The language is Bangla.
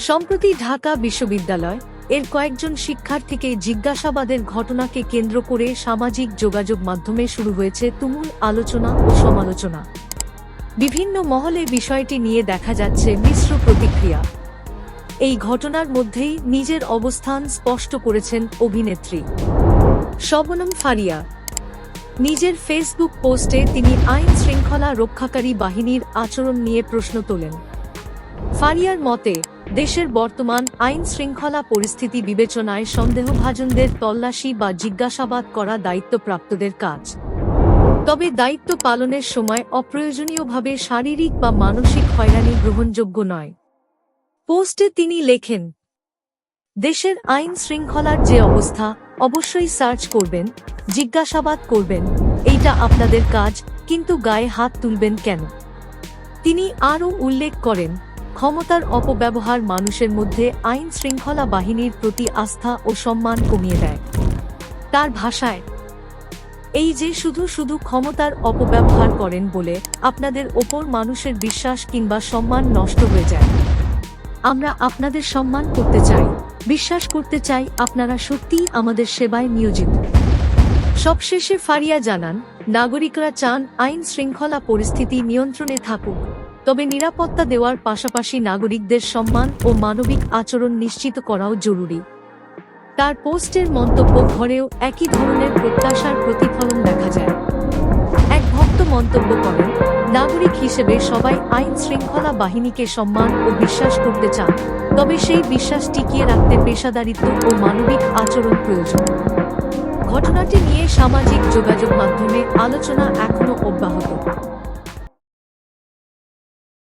সম্প্রতি ঢাকা বিশ্ববিদ্যালয় এর কয়েকজন শিক্ষার্থীকে জিজ্ঞাসাবাদের ঘটনাকে কেন্দ্র করে সামাজিক যোগাযোগ মাধ্যমে শুরু হয়েছে তুমুল আলোচনা ও সমালোচনা। বিভিন্ন মহলে বিষয়টি নিয়ে দেখা যাচ্ছে মিশ্র প্রতিক্রিয়া। এই ঘটনার মধ্যেই নিজের অবস্থান স্পষ্ট করেছেন অভিনেত্রী শবনম ফারিয়া। নিজের ফেসবুক পোস্টে তিনি আইন শৃঙ্খলা রক্ষাকারী বাহিনীর আচরণ নিয়ে প্রশ্ন তোলেন। ফারিয়ার মতে, দেশের বর্তমান আইন শৃঙ্খলা পরিস্থিতি বিবেচনায় সন্দেহভাজনদের তল্লাশি বা জিজ্ঞাসাবাদ করা দায়িত্বপ্রাপ্তদের কাজ। তবে দায়িত্ব পালনের সময় অপ্রয়োজনীয়ভাবে শারীরিক বা মানসিক হয়রানি গ্রহণযোগ্য নয়। পোস্টে তিনি লেখেন, দেশের আইন শৃঙ্খলার যে অবস্থা, অবশ্যই সার্চ করবেন, জিজ্ঞাসাবাদ করবেন, এইটা আপনাদের কাজ, কিন্তু গায়ে হাত তুলবেন কেন? তিনি আরও উল্লেখ করেন, ক্ষমতার অপব্যবহার মানুষের মধ্যে আইন শৃঙ্খলা বাহিনীর প্রতি আস্থা ও সম্মান কমিয়ে দেয়। তার ভাষায়, এই যে শুধু ক্ষমতার অপব্যবহার করেন বলে আপনাদের ওপর মানুষের বিশ্বাস কিংবা সম্মান নষ্ট হয়ে যায়। আমরা আপনাদের সম্মান করতে চাই, বিশ্বাস করতে চাই আপনারা সত্যিই আমাদের সেবায় নিয়োজিত। সবশেষে ফারিয়া জানান, নাগরিকরা চান আইন শৃঙ্খলা পরিস্থিতি নিয়ন্ত্রণে থাকুক, তবে নিরাপত্তা দেওয়ার পাশাপাশি নাগরিকদের সম্মান ও মানবিক আচরণ নিশ্চিত করাও জরুরি। তার পোস্টের মন্তব্য ঘরেও একই ধরনের প্রত্যাশার প্রতিফলন দেখা যায়। এক ভক্ত মন্তব্য করেন, নাগরিক হিসেবে সবাই আইন শৃঙ্খলা বাহিনীকে সম্মান ও বিশ্বাস করতে চান, তবে সেই বিশ্বাস টিকিয়ে রাখতে পেশাদারিত্ব ও মানবিক আচরণ প্রয়োজন। ঘটনাটি নিয়ে সামাজিক যোগাযোগ মাধ্যমে আলোচনা এখনো অব্যাহত।